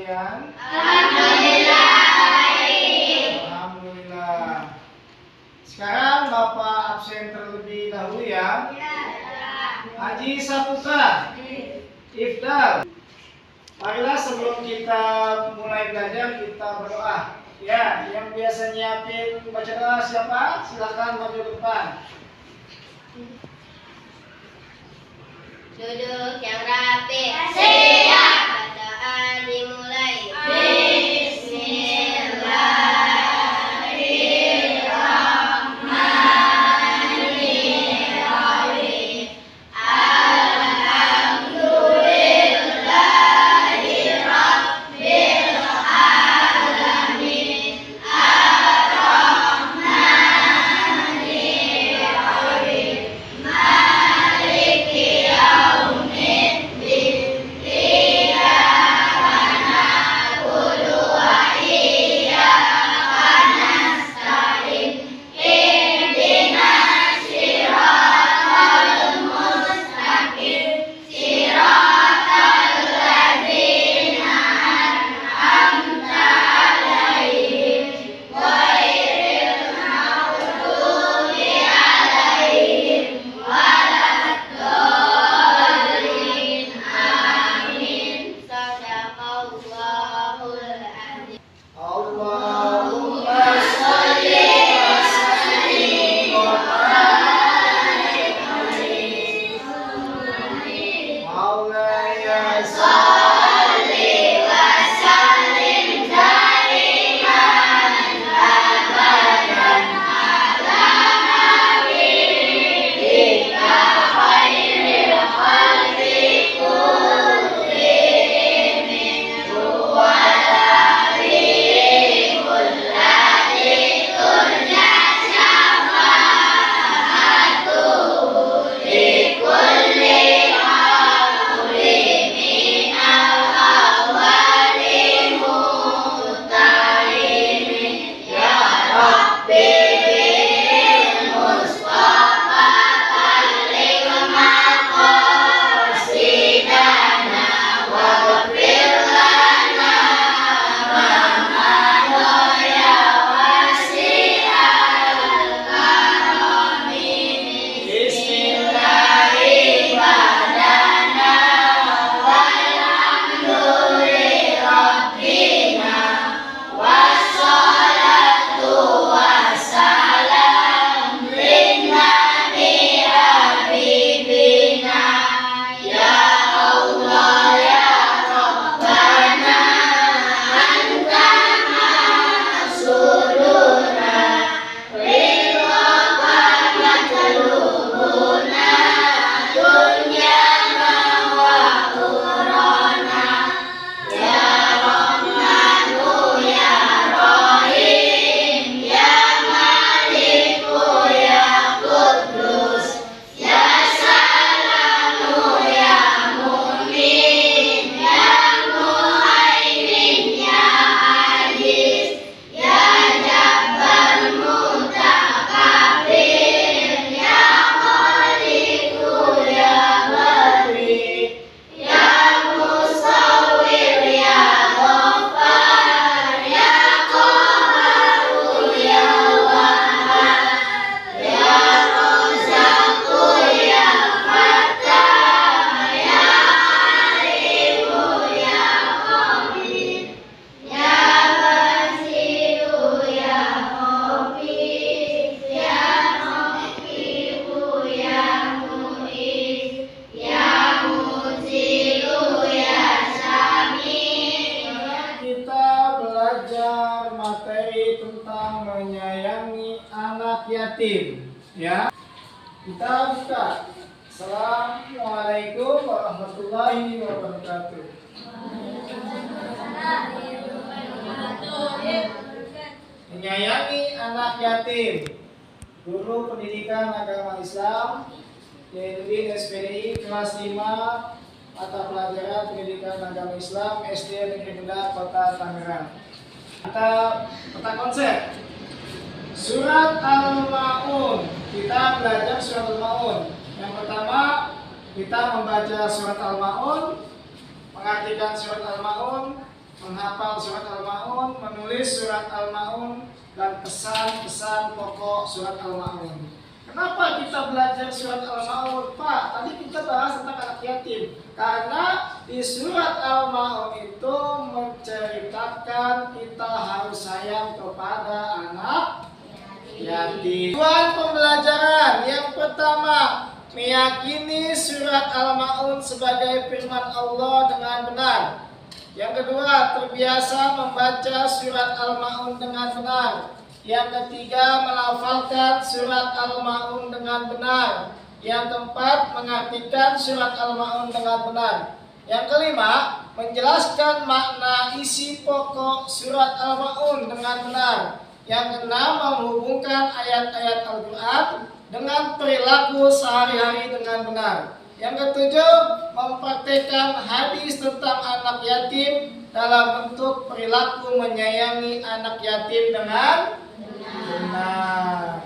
sekalian? Alhamdulillah baik. Alhamdulillah. Sekarang Bapak absen terlebih dahulu ya. Haji Saputra, Ifdal. Marilah sebelum kita mulai belajar kita berdoa. Ya, yang biasa nyiapin baca doa siapa? Silakan maju ke depan. Duduk yang rapi. Siap. Bacaan dimulai. Bismillahirrahmanirrahim. Alhamdulillahirabbil alamin. Ar-Rahmanirrahim. Maliki yaumiddin. Iyyaka na'budu wa iyyaka nasta'in. Ihdinas siratal mustaqim. Siratal ladzina an'amta 'alaihim ghairil maghdubi 'alaihim waladdallin. Amin. Shadaqallahul adzim. Allahumma sholli wa sallim wa barik alaihi. Maulaya Sholli wa sallim daiman abadan ala nabiyyika khairil khalqi kullihim. Huwa al-habibul ladzi turja syafa'atuhu li kulli awli minal awwalin mutaimin. Ya Rabbi bil Mustafa balligh maqasidana waghfir lana ma madha ya wasi'al karami. Bismillahirrahmanirrahim. Walhamdulillahi wassalatu wassalam linnabi habibina. Ya Allah ya Rabbana anta maqsuduna ridhaka matlubuna dunyana wa ukhrana. Ya Rahmanu ya Rahim ya Maliku ya Quddus ya Salamu ya Mu'min ya Muhaimin ya Aziz ya Jabbar Mutakabbir ya Khaliqu ya Bari ya Musawwir ya Ghaffar ya Qahharu ya Wahhab ya Razzaqu ya Fattah ya Alimu ya Khabir ya Basiru ya Hafiz ya Raqibu ya Mu'iz ya Muzilu ya Sami'. kita belajar materi tentang menyayangi anak yatim. Ya, kita buka. Assalamualaikum warahmatullahi wabarakatuh. Menyayangi anak yatim. Guru Pendidikan Agama Islam Yainuddin SPDI kelas 5 mata pelajaran Pendidikan Agama Islam SD Negeri Benda Kota Tangerang. Kita peta konsep Surat Al-Ma'un. Kita belajar Surat Al-Ma'un. Yang pertama kita membaca Surat Al-Ma'un, mengartikan Surat Al-Ma'un, menghafal surat Al-Maun, menulis surat Al-Maun, dan pesan-pesan pokok surat Al-Maun. Kenapa kita belajar surat Al-Maun, Pak? Tadi kita bahas tentang anak yatim. Karena di surat Al-Maun itu menceritakan kita harus sayang kepada anak yatim. Tujuan pembelajaran yang pertama, meyakini surat Al-Maun sebagai firman Allah dengan benar. Yang kedua, terbiasa membaca surat Al-Maun dengan benar. Yang ketiga, melafalkan surat Al-Maun dengan benar. Yang keempat, mengartikan surat Al-Maun dengan benar. Yang kelima, menjelaskan makna isi pokok surat Al-Maun dengan benar. Yang keenam, menghubungkan ayat-ayat Al-Quran dengan perilaku sehari-hari dengan benar. Yang ketujuh, mempraktikkan hadis tentang anak yatim dalam bentuk perilaku menyayangi anak yatim dengan benar.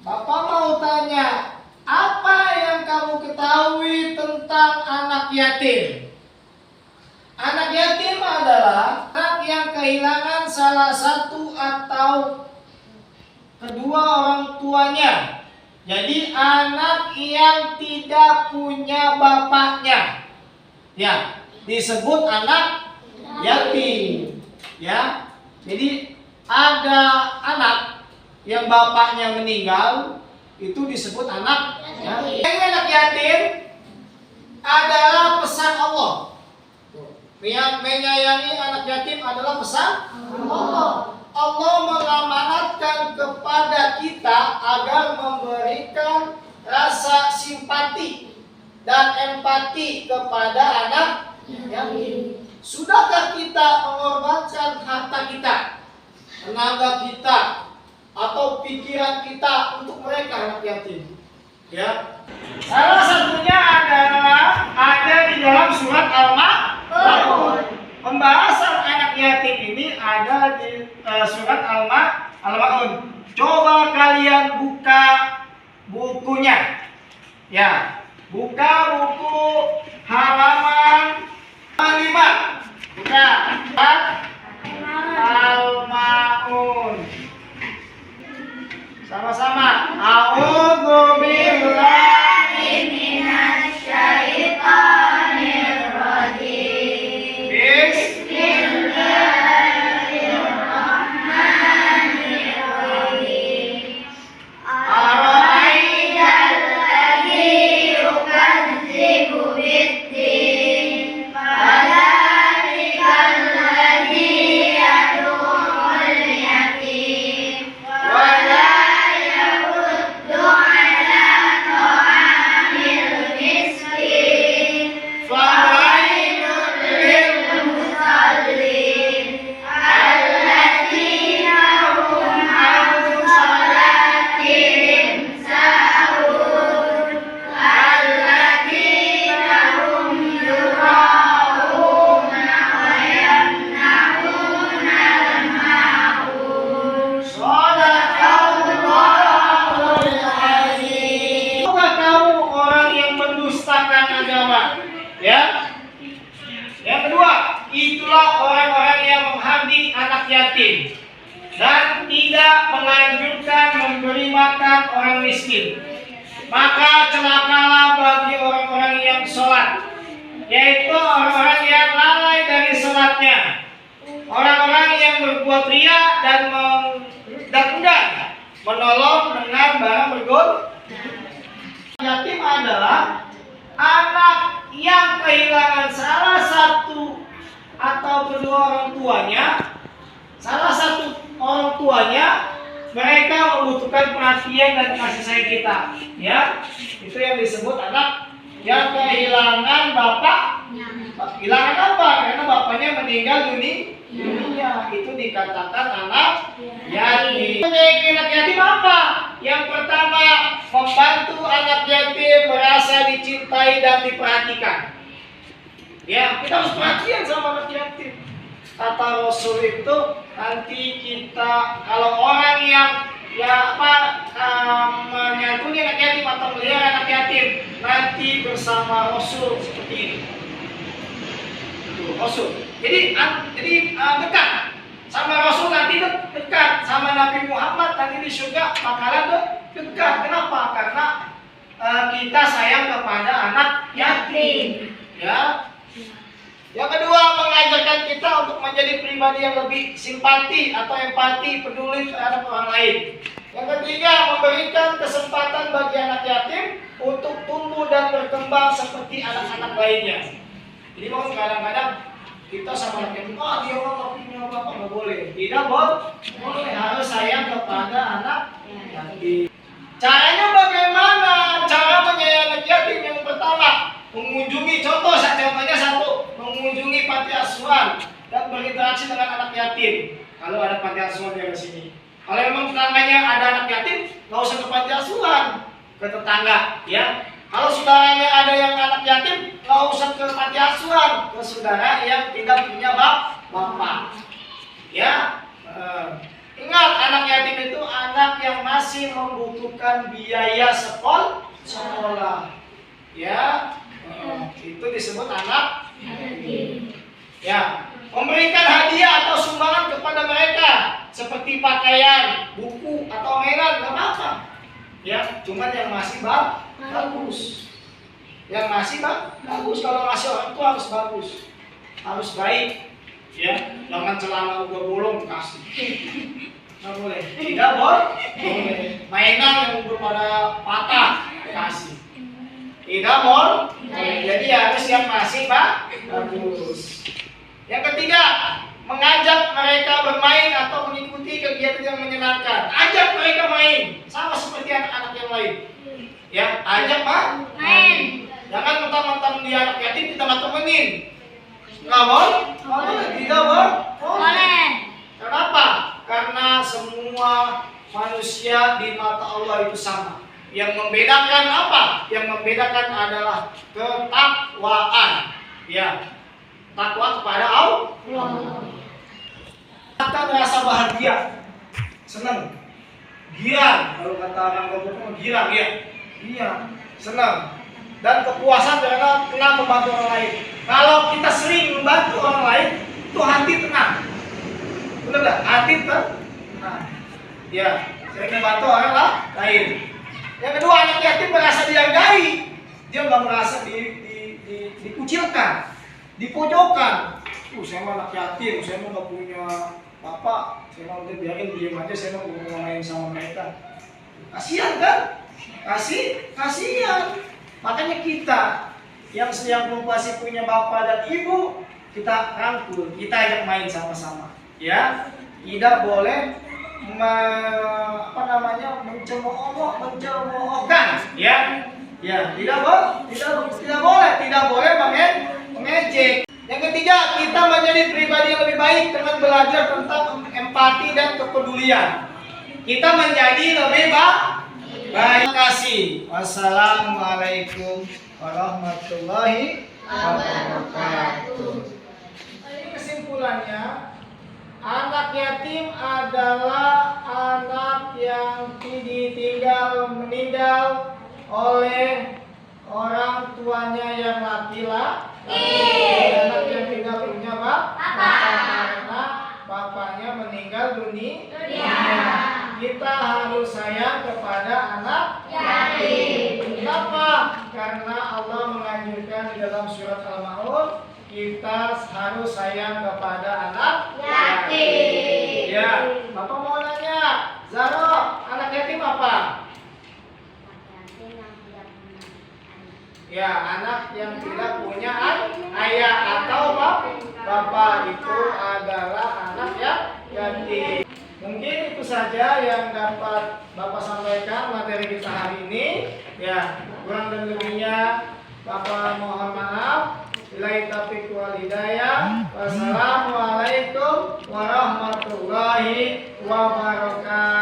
Bapak mau tanya, apa yang kamu ketahui tentang anak yatim? Anak yatim adalah anak yang kehilangan salah satu atau kedua orang tuanya. Jadi anak yang tidak punya bapaknya, ya, disebut anak yatim. Ya, jadi ada anak yang bapaknya meninggal, itu disebut anak yatim. Anak yatim adalah pesan Allah. Yang menyayangi anak yatim adalah pesan Allah. Allah mengamanatkan kepada kita agar memberikan rasa simpati dan empati kepada anak yatim. Sudahkah kita mengorbankan harta kita, tenaga kita, atau pikiran kita untuk mereka anak yatim? Ya. Salah satunya adalah ada di dalam surat Al-Maun. Pembahasan anak yatim ini ada di surat Al-Maun. Coba kalian buka bukunya. Ya, buka buku halaman 5. Buka Al-Maun. Sama-sama. A'udzu billahi minasy syaithanir rajim. Bismillahirrahmanirrahim. Ara'aital ladzi yukadzibu bid-din, fadzalikal ladzi yad'ul yatim wa la yahuddu 'ala ta'amil miskin, fawailul lil musallin alladzina hum 'an salatihim sahun alladzina hum yura'una wa yamna'una al-ma'un. Shadaqallahul azim. Apakah kamu orang yang mendustakan agama? Ya. Yang kedua, itulah orang-orang yang menghardik anak yatim dan tidak menganjurkan memberi makan orang miskin. Maka celakalah bagi orang-orang yang sholat, yaitu orang-orang yang lalai dari sholatnya, orang-orang yang berbuat ria dan enggan menolong dengan barang berguna. Yatim adalah anak yang kehilangan salah satu atau kedua orang tuanya. Salah satu orang tuanya, mereka membutuhkan perhatian dan kasih sayang kita. Ya, itu yang disebut anak yang kehilangan bapak. Kehilangan apa? Karena bapaknya meninggal dunia. Itu dikatakan anak yatim. Menyayangi anak yatim apa? Yang pertama, membantu anak yatim merasa dicintai dan diperhatikan. Ya, kita harus perhatian sama anak yatim. Kata Rasul itu, nanti kita kalau orang yang menyantuni anak yatim atau melihara anak yatim, nanti bersama Rasul seperti ini. Rasul Jadi dekat sama Rasul nanti dekat, sama Nabi Muhammad nanti di surga bakalan dekat. Kenapa? Karena kita sayang kepada anak yatim. Ya. Yang kedua, mengajarkan kita untuk menjadi pribadi yang lebih simpati atau empati, peduli terhadap orang lain. Yang ketiga, memberikan kesempatan bagi anak yatim untuk tumbuh dan berkembang seperti anak-anak lainnya. Jadi kadang-kadang kita sama anak yatim, dia orang nggak punya bapak, nggak boleh. Tidak boleh, harus sayang kepada anak yatim. Caranya bagaimana? Cara menyayangi anak yatim yang pertama, mengunjungi, contohnya satu, mengunjungi panti asuhan dan berinteraksi dengan anak yatim. Kalau ada panti asuhan di sini. Kalau memang tetangganya ada anak yatim, nggak usah ke panti asuhan, ke tetangga, ya. Kalau saudaranya ada yang anak yatim, nggak usah ke panti asuhan, ke saudara yang tidak punya bapak. Ya, ingat anak yatim itu anak yang masih membutuhkan biaya sekolah. Ya, itu disebut anak yatim. Ya, memberikan hadiah atau sumbangan kepada mereka seperti pakaian, buku atau mainan, nggak apa-apa. Ya, cuman yang masih bagus. Yang masih bagus, kalau masih orang tua harus bagus, harus baik. Ya, jangan celana udah bolong kasih. Nggak boleh. Tidak boleh. Mainan yang udah pada patah kasih. Tidak boleh. Jadi harus yang masih bagus. Yang ketiga, mengajak mereka bermain atau mengikuti kegiatan yang menyenangkan. Ajak mereka main, sama seperti anak-anak yang lain. Ya, ajak main. Jangan mentang-mentang dia anak yatim kita nggak temenin. Nggak boleh? Tidak boleh. Kenapa? Karena semua manusia di mata Allah itu sama. Yang membedakan apa? Yang membedakan adalah ketakwaan. Ya, takwa kepada Allah. Kita merasa bahagia, senang, girang. Kalau kata orang Gobok, girang ya, senang. Dan kepuasan karena kena membantu orang lain. Kalau kita sering membantu orang lain, itu hati tenang. Benar nggak? Hati tenang. Ya, sering membantu orang lain. Yang kedua, anak yatim merasa dihargai. Dia nggak merasa dikucilkan, dipojokkan. Saya mah anak yatim, saya mah nggak punya bapak, saya mah udah biarin diem aja, saya mah mau main sama mereka. Kasihan kan? Kasihan. Makanya kita yang masih punya bapak dan ibu, kita rangkul, kita ajak main sama-sama. Ya, tidak boleh mencemoohkan. Ya, tidak boleh mengejek. Yang ketiga, kita menjadi pribadi yang lebih baik dengan belajar tentang empati dan kepedulian. Kita menjadi lebih baik. Terima kasih. Wassalamualaikum warahmatullahi wabarakatuh. Ini kesimpulannya, anak yatim adalah anak yang meninggal oleh orang tuanya yang laki-laki. Anak yang tidak punya bapak karena bapaknya meninggal dunia. Kita harus sayang kepada anak yatim. Kenapa? Karena Allah menganjurkan di dalam surat Al-Maun, kita harus sayang kepada anak yatim. Ya, Bapak mau nanya, Zaro, anak yatim apa? Ya, anak yang tidak punya ayah atau bapak, itu adalah anak yatim. Mungkin itu saja yang dapat Bapak sampaikan materi kita hari ini. Ya, kurang dan lebihnya Bapak mohon maaf. Billahi taufiq wal hidayah. Wassalamualaikum warahmatullahi wabarakatuh.